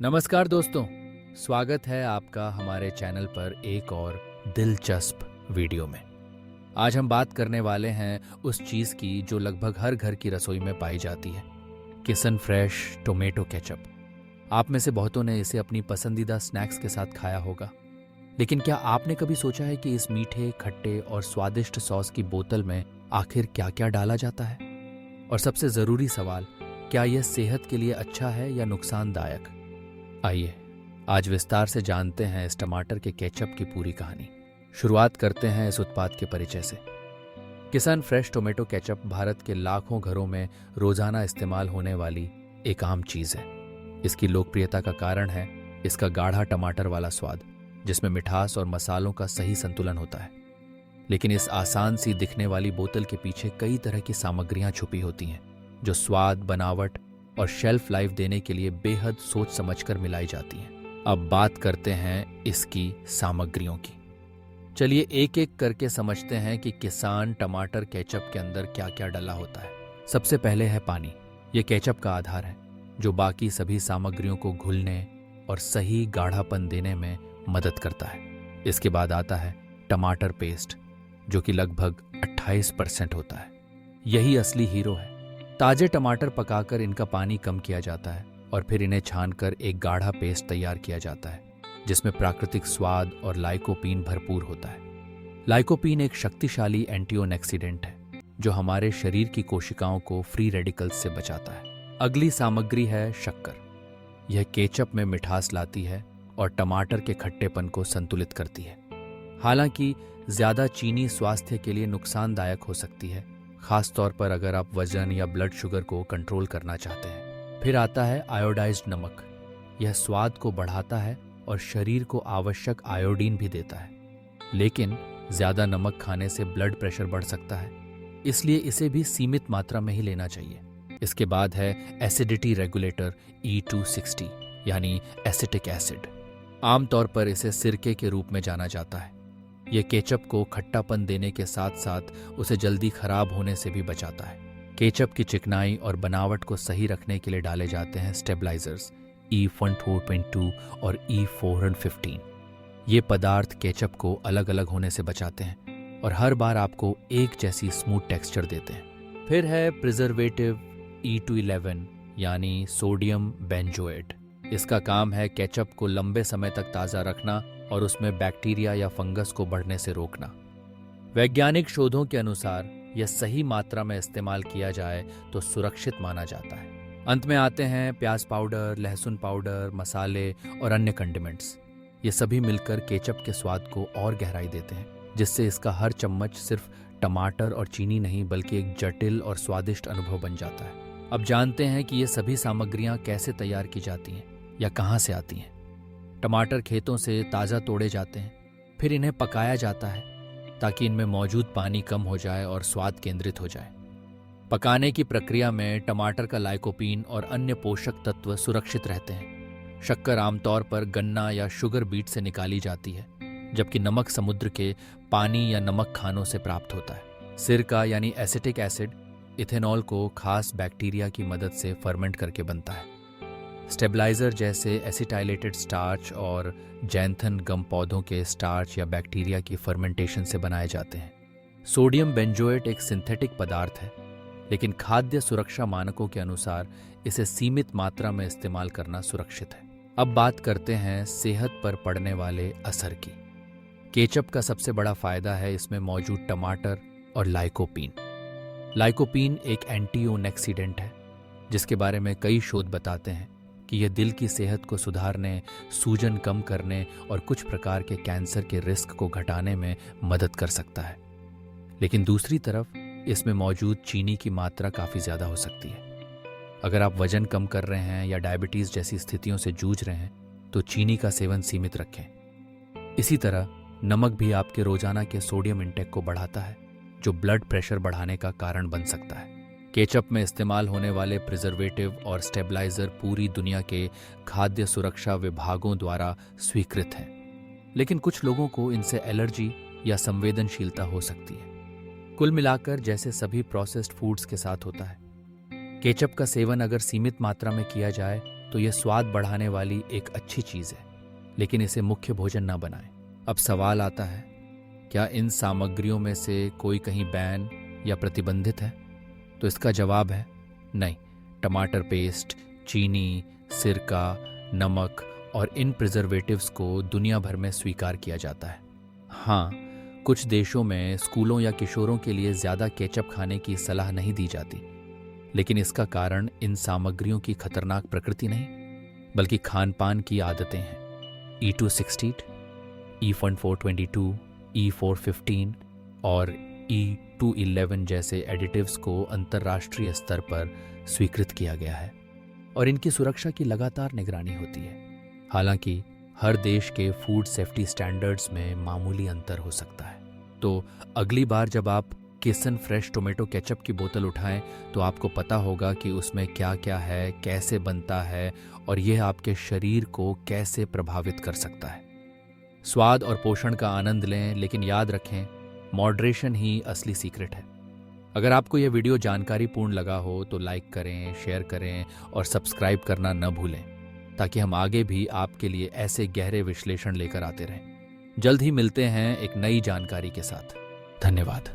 नमस्कार दोस्तों, स्वागत है आपका हमारे चैनल पर एक और दिलचस्प वीडियो में। आज हम बात करने वाले हैं उस चीज़ की जो लगभग हर घर की रसोई में पाई जाती है, किसन फ्रेश टोमेटो केचप। आप में से बहुतों ने इसे अपनी पसंदीदा स्नैक्स के साथ खाया होगा, लेकिन क्या आपने कभी सोचा है कि इस मीठे, खट्टे और स्वादिष्ट सॉस की बोतल में आखिर क्या क्या डाला जाता है? और सबसे ज़रूरी सवाल, क्या यह सेहत के लिए अच्छा है या नुकसानदायक? आइए आज विस्तार से जानते हैं इस टमाटर के केचप की पूरी कहानी। शुरुआत करते हैं इस उत्पाद के परिचय से। किसान फ्रेश टोमेटो केचप भारत के लाखों घरों में रोजाना इस्तेमाल होने वाली एक आम चीज है। इसकी लोकप्रियता का कारण है इसका गाढ़ा टमाटर वाला स्वाद, जिसमें मिठास और मसालों का सही संतुलन होता है। लेकिन इस आसान सी दिखने वाली बोतल के पीछे कई तरह की सामग्रियां छुपी होती हैं, जो स्वाद, बनावट और शेल्फ लाइफ देने के लिए बेहद सोच समझकर मिलाई जाती हैं। अब बात करते हैं इसकी सामग्रियों की। चलिए एक एक करके समझते हैं कि किसान टमाटर केचप के अंदर क्या क्या डला होता है। सबसे पहले है पानी। ये केचप का आधार है, जो बाकी सभी सामग्रियों को घुलने और सही गाढ़ापन देने में मदद करता है। इसके बाद आता है टमाटर पेस्ट, जो कि लगभग 28% होता है। यही असली हीरो है। ताजे टमाटर पकाकर इनका पानी कम किया जाता है और फिर इन्हें छानकर एक गाढ़ा पेस्ट तैयार किया जाता है, जिसमें प्राकृतिक स्वाद और लाइकोपीन भरपूर होता है। लाइकोपीन एक शक्तिशाली एंटीऑक्सीडेंट है, जो हमारे शरीर की कोशिकाओं को फ्री रेडिकल्स से बचाता है। अगली सामग्री है शक्कर। यह केचप में मिठास लाती है और टमाटर के खट्टेपन को संतुलित करती है। हालांकि ज्यादा चीनी स्वास्थ्य के लिए नुकसानदायक हो सकती है, खास तौर पर अगर आप वजन या ब्लड शुगर को कंट्रोल करना चाहते हैं। फिर आता है आयोडाइज्ड नमक। यह स्वाद को बढ़ाता है और शरीर को आवश्यक आयोडीन भी देता है, लेकिन ज्यादा नमक खाने से ब्लड प्रेशर बढ़ सकता है, इसलिए इसे भी सीमित मात्रा में ही लेना चाहिए। इसके बाद है एसिडिटी रेगुलेटर E260 यानी एसिटिक एसिड। आमतौर पर इसे सिरके के रूप में जाना जाता है। यह केचप को खट्टापन देने के साथ साथ उसे जल्दी खराब होने से भी बचाता है। केचप की चिकनाई और बनावट को सही रखने के लिए डाले जाते हैं स्टेबलाइजर्स E14.2 और E415। ये पदार्थ केचप को अलग अलग होने से बचाते हैं और हर बार आपको एक जैसी स्मूथ टेक्सचर देते हैं। फिर है प्रिजर्वेटिव E211 यानी सोडियम बेंजोएट। इसका काम है केचप को लंबे समय तक ताज़ा रखना और उसमें बैक्टीरिया या फंगस को बढ़ने से रोकना। वैज्ञानिक शोधों के अनुसार यह सही मात्रा में इस्तेमाल किया जाए तो सुरक्षित माना जाता है। अंत में आते हैं प्याज पाउडर, लहसुन पाउडर, मसाले और अन्य कंडिमेंट्स। ये सभी मिलकर केचप के स्वाद को और गहराई देते हैं, जिससे इसका हर चम्मच सिर्फ टमाटर और चीनी नहीं बल्कि एक जटिल और स्वादिष्ट अनुभव बन जाता है। अब जानते हैं कि ये सभी सामग्रियां कैसे तैयार की जाती हैं या कहाँ से आती हैं। टमाटर खेतों से ताज़ा तोड़े जाते हैं, फिर इन्हें पकाया जाता है ताकि इनमें मौजूद पानी कम हो जाए और स्वाद केंद्रित हो जाए। पकाने की प्रक्रिया में टमाटर का लाइकोपीन और अन्य पोषक तत्व सुरक्षित रहते हैं। शक्कर आमतौर पर गन्ना या शुगर बीट से निकाली जाती है, जबकि नमक समुद्र के पानी या नमक खानों से प्राप्त होता है। सिरका यानी एसिटिक एसिड इथेनॉल को खास बैक्टीरिया की मदद से फर्मेंट करके बनता है। स्टेबलाइजर जैसे एसिटाइलेटेड स्टार्च और जैंथन गम पौधों के स्टार्च या बैक्टीरिया की फर्मेंटेशन से बनाए जाते हैं। सोडियम बेंजोएट एक सिंथेटिक पदार्थ है, लेकिन खाद्य सुरक्षा मानकों के अनुसार इसे सीमित मात्रा में इस्तेमाल करना सुरक्षित है। अब बात करते हैं सेहत पर पड़ने वाले असर की। केचप का सबसे बड़ा फायदा है इसमें मौजूद टमाटर और लाइकोपीन। लाइकोपीन एक एंटीऑक्सीडेंट है, जिसके बारे में कई शोध बताते हैं कि यह दिल की सेहत को सुधारने, सूजन कम करने और कुछ प्रकार के कैंसर के रिस्क को घटाने में मदद कर सकता है। लेकिन दूसरी तरफ इसमें मौजूद चीनी की मात्रा काफ़ी ज़्यादा हो सकती है। अगर आप वजन कम कर रहे हैं या डायबिटीज़ जैसी स्थितियों से जूझ रहे हैं, तो चीनी का सेवन सीमित रखें। इसी तरह नमक भी आपके रोजाना के सोडियम इंटेक को बढ़ाता है, जो ब्लड प्रेशर बढ़ाने का कारण बन सकता है। केचप में इस्तेमाल होने वाले प्रिजर्वेटिव और स्टेबलाइजर पूरी दुनिया के खाद्य सुरक्षा विभागों द्वारा स्वीकृत हैं, लेकिन कुछ लोगों को इनसे एलर्जी या संवेदनशीलता हो सकती है। कुल मिलाकर जैसे सभी प्रोसेस्ड फूड्स के साथ होता है, केचप का सेवन अगर सीमित मात्रा में किया जाए तो यह स्वाद बढ़ाने वाली एक अच्छी चीज़ है, लेकिन इसे मुख्य भोजन ना बनाएं। अब सवाल आता है, क्या इन सामग्रियों में से कोई कहीं बैन या प्रतिबंधित है? तो इसका जवाब है नहीं। टमाटर पेस्ट, चीनी, सिरका, नमक और इन प्रिजर्वेटिव्स को दुनिया भर में स्वीकार किया जाता है। हाँ, कुछ देशों में स्कूलों या किशोरों के लिए ज़्यादा केचप खाने की सलाह नहीं दी जाती, लेकिन इसका कारण इन सामग्रियों की खतरनाक प्रकृति नहीं, बल्कि खान पान की आदतें हैं। E260, E422, E415 और E211 जैसे एडिटिव्स को अंतर्राष्ट्रीय स्तर पर स्वीकृत किया गया है और इनकी सुरक्षा की लगातार निगरानी होती है। हालांकि हर देश के फूड सेफ्टी स्टैंडर्ड्स में मामूली अंतर हो सकता है। तो अगली बार जब आप किसन फ्रेश टोमेटो केचप की बोतल उठाएं तो आपको पता होगा कि उसमें क्या क्या है, कैसे बनता है और यह आपके शरीर को कैसे प्रभावित कर सकता है। स्वाद और पोषण का आनंद लें, लेकिन याद रखें, मॉडरेशन ही असली सीक्रेट है। अगर आपको यह वीडियो जानकारीपूर्ण लगा हो तो लाइक करें, शेयर करें और सब्सक्राइब करना न भूलें, ताकि हम आगे भी आपके लिए ऐसे गहरे विश्लेषण लेकर आते रहें। जल्द ही मिलते हैं एक नई जानकारी के साथ। धन्यवाद।